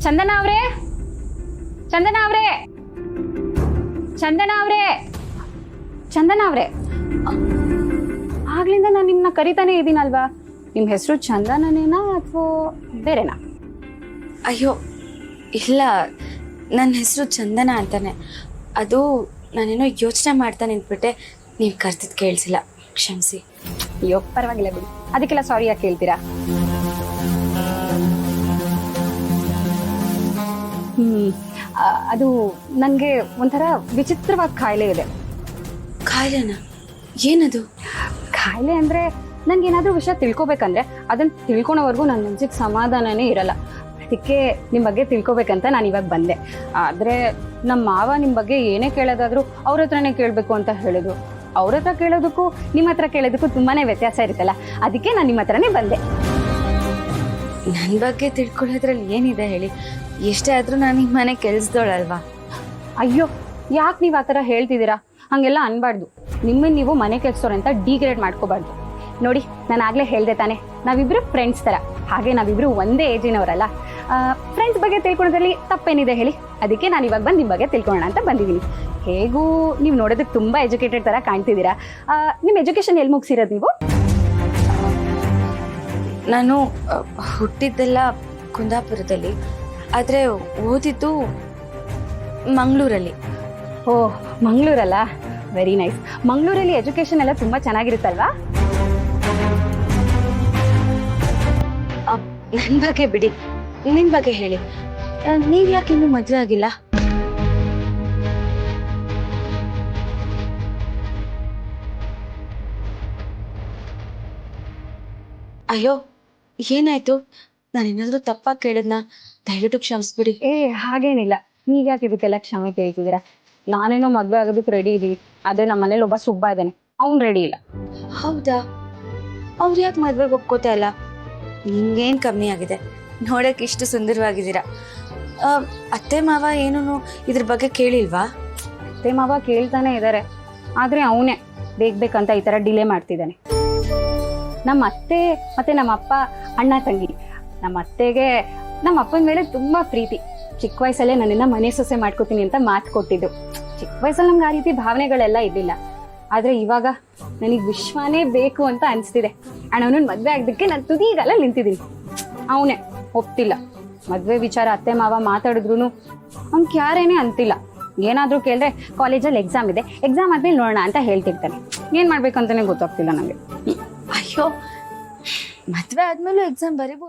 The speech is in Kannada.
ಚಂದನ ಅವ್ರೆ, ಚಂದನ ಅವ್ರೆ, ಚಂದನ ಅವ್ರೆ, ಚಂದನ ಅವ್ರೆ, ಆಗ್ಲಿಂದ ನಾನು ನಿಮ್ಮನ್ನ ಕರಿತಾನೆ ಇದ್ದೀನಲ್ವಾ? ನಿಮ್ಮ ಹೆಸರು ಚಂದನನೇನಾ ಅಥವಾ ಬೇರೆನಾ? ಅಯ್ಯೋ ಇಲ್ಲ, ನನ್ನ ಹೆಸರು ಚಂದನ ಅಂತಾನೆ. ಅದು ನಾನೇನೋ ಯೋಚನೆ ಮಾಡ್ತಾ ನಿಂತ್ಬಿಟ್ಟೆ, ನೀವು ಕರ್ತಿದ್ದು ಕೇಳಿಸಿಲ್ಲ, ಕ್ಷಮಿಸಿ. ಅಯ್ಯೋ ಪರವಾಗಿಲ್ಲ ಬಿಡಿ, ಅದಕ್ಕೆಲ್ಲ ಸಾರಿ ಯಾಕೆ ಕೇಳ್ತೀರಾ? ಅದು ನನಗೆ ಒಂಥರ ವಿಚಿತ್ರವಾದ ಕಾಯಿಲೆ ಇದೆ. ಕಾಯಿಲೆನಾ? ಏನದು? ಕಾಯಿಲೆ ಅಂದರೆ ನನಗೇನಾದರೂ ವಿಷಯ ತಿಳ್ಕೊಬೇಕಂದ್ರೆ ಅದನ್ನು ತಿಳ್ಕೊಳೋವರೆಗೂ ನನ್ನ ಮನಸ್ಸಿಗೆ ಸಮಾಧಾನನೇ ಇರಲ್ಲ. ಅದಕ್ಕೆ ನಿಮ್ಮ ಬಗ್ಗೆ ತಿಳ್ಕೊಬೇಕಂತ ನಾನು ಇವಾಗ ಬಂದೆ. ಆದರೆ ನಮ್ಮ ಮಾವ ನಿಮ್ಮ ಬಗ್ಗೆ ಏನೇ ಕೇಳೋದಾದರೂ ಅವ್ರ ಹತ್ರನೇ ಕೇಳಬೇಕು ಅಂತ ಹೇಳಿದ್ರು. ಅವ್ರ ಹತ್ರ ಕೇಳೋದಕ್ಕೂ ನಿಮ್ಮ ಹತ್ರ ಕೇಳೋದಕ್ಕೂ ತುಂಬಾ ವ್ಯತ್ಯಾಸ ಇರುತ್ತಲ್ಲ, ಅದಕ್ಕೆ ನಾನು ನಿಮ್ಮ ಹತ್ರನೇ ಬಂದೆ. ನನ್ನ ಬಗ್ಗೆ ತಿಳ್ಕೊಳ್ಳೋದ್ರಲ್ಲಿ ಏನಿದೆ ಹೇಳಿ? ಎಷ್ಟೇ ಆದರೂ ನಾನು ನಿಮ್ಮ ಮನೆ ಕೆಲಸದೋಳಲ್ವಾ? ಅಯ್ಯೋ ಯಾಕೆ ನೀವು ಆ ಥರ ಹೇಳ್ತಿದ್ದೀರಾ? ಹಾಗೆಲ್ಲ ಅನ್ಬಾರ್ದು. ನಿಮ್ಮನ್ನು ನೀವು ಮನೆ ಕೆಲಸದವ್ರು ಅಂತ ಡಿಗ್ರೇಡ್ ಮಾಡ್ಕೋಬಾರ್ದು. ನೋಡಿ, ನಾನು ಆಗಲೇ ಹೇಳಿದೆ ತಾನೆ, ನಾವಿಬ್ಬರು ಫ್ರೆಂಡ್ಸ್ ಥರ. ಹಾಗೆ ನಾವಿಬ್ಬರು ಒಂದೇ ಏಜಿನವರಲ್ಲ. ಫ್ರೆಂಡ್ಸ್ ಬಗ್ಗೆ ತಿಳ್ಕೊಳ್ಳೋದ್ರಲ್ಲಿ ತಪ್ಪೇನಿದೆ ಹೇಳಿ? ಅದಕ್ಕೆ ನಾನು ಇವಾಗ ಬಂದು ನಿಮ್ಮ ಬಗ್ಗೆ ತಿಳ್ಕೊಳ್ಳೋಣ ಅಂತ ಬಂದಿದ್ದೀನಿ. ಹೇಗೂ ನೀವು ನೋಡೋದಕ್ಕೆ ತುಂಬ ಎಜುಕೇಟೆಡ್ ಥರ ಕಾಣ್ತಿದ್ದೀರಾ. ನಿಮ್ಮ ಎಜುಕೇಷನ್ ಎಲ್ಲಿ ಮುಗಿಸಿರೋದು ನೀವು? ನಾನು ಹುಟ್ಟಿದ್ದೆಲ್ಲ ಕುಂದಾಪುರದಲ್ಲಿ, ಆದರೆ ಓದಿದ್ದು ಮಂಗಳೂರಲ್ಲಿ. ಓಹ್, ಮಂಗಳೂರಲ್ಲ, ವೆರಿ ನೈಸ್. ಮಂಗಳೂರಲ್ಲಿ ಎಜುಕೇಷನ್ ಎಲ್ಲ ತುಂಬ ಚೆನ್ನಾಗಿರುತ್ತಲ್ವಾ? ನನ್ನ ಬಗ್ಗೆ ಬಿಡಿ, ನಿನ್ನ ಬಗ್ಗೆ ಹೇಳಿ. ನೀವು ಯಾಕೆ ಇನ್ನೂ ಮದುವೆ ಆಗಿಲ್ಲ? ಅಯ್ಯೋ ಏನಾಯ್ತು? ನಾನೇನಾದ್ರೂ ತಪ್ಪಾಗಿ ಕೇಳಿದ್ನಾ? ದಯವಿಟ್ಟು ಕ್ಷಮಿಸ್ಬಿಡಿ. ಹಾಗೇನಿಲ್ಲ. ನೀವು ಯಾಕೆ ಇದಕ್ಕೆಲ್ಲ ಕ್ಷಮೆ ಕೇಳ್ತಿದ್ದೀರಾ? ನಾನೇನೋ ಮದುವೆ ಆಗೋದಕ್ಕೆ ರೆಡಿ ಇದ್ದೀವಿ, ಆದರೆ ನಮ್ಮ ಮನೇಲಿ ಒಬ್ಬ ಸುಬ್ಬ ಇದ್ದಾನೆ, ಅವ್ನು ರೆಡಿ ಇಲ್ಲ. ಹೌದಾ? ಅವ್ರು ಯಾಕೆ ಮದ್ವೆಗೆ ಒಪ್ಕೋತಾ ಇಲ್ಲ? ನಿಮ್ಗೇನು ಕಮ್ಮಿ ಆಗಿದೆ? ನೋಡಕ್ಕೆ ಇಷ್ಟು ಸುಂದರವಾಗಿದ್ದೀರಾ. ಅತ್ತೆ ಮಾವ ಏನೂ ಇದ್ರ ಬಗ್ಗೆ ಕೇಳಿಲ್ವಾ? ಅತ್ತೆ ಮಾವ ಕೇಳ್ತಾನೆ ಇದ್ದಾರೆ, ಆದರೆ ಅವನೇ ಬೇಕಂತ ಈ ಥರ ಡಿಲೇ ಮಾಡ್ತಿದ್ದಾನೆ. ನಮ್ಮ ಅತ್ತೆ ಮತ್ತು ನಮ್ಮ ಅಪ್ಪ ಅಣ್ಣ ತಂಗಿ. ನಮ್ಮ ಅತ್ತೆಗೆ ನಮ್ಮ ಅಪ್ಪನ ಮೇಲೆ ತುಂಬ ಪ್ರೀತಿ. ಚಿಕ್ಕ ವಯಸ್ಸಲ್ಲೇ ನನ್ನನ್ನು ಮನೆ ಸೊಸೆ ಮಾಡ್ಕೋತೀನಿ ಅಂತ ಮಾತು ಕೊಟ್ಟಿದ್ದು. ಚಿಕ್ಕ ವಯಸ್ಸಲ್ಲಿ ನಮ್ಗೆ ಆ ರೀತಿ ಭಾವನೆಗಳೆಲ್ಲ ಇದ್ದಿಲ್ಲ. ಆದರೆ ಇವಾಗ ನನಗೆ ವಿಶ್ವನೇ ಬೇಕು ಅಂತ ಅನಿಸ್ತಿದೆ. ಅಣ್ಣವನನ್ನ ಮದುವೆ ಆಗೋದಕ್ಕೆ ನಾನು ತುದಿಗಾಲ ನಿಂತಿದ್ದೀನಿ. ಅವನೇ ಒಪ್ತಿಲ್ಲ. ಮದುವೆ ವಿಚಾರ ಅತ್ತೆ ಮಾವ ಮಾತಾಡಿದ್ರು ಅವ್ನು ಕ್ಯಾರೇನೇ ಅಂತಿಲ್ಲ. ಏನಾದರೂ ಕೇಳಿದ್ರೆ ಕಾಲೇಜಲ್ಲಿ ಎಕ್ಸಾಮ್ ಇದೆ, ಎಕ್ಸಾಮ್ ಆದ್ಮೇಲೆ ನೋಡೋಣ ಅಂತ ಹೇಳ್ತಿರ್ತಾನೆ. ಏನು ಮಾಡ್ಬೇಕಂತಾನೆ ಗೊತ್ತಾಗ್ತಿಲ್ಲ ನನಗೆ. ಅಯ್ಯೋ, ಮದುವೆ ಆದ್ಮೇಲೂ ಎಕ್ಸಾಮ್ ಬರೀಬೋದು.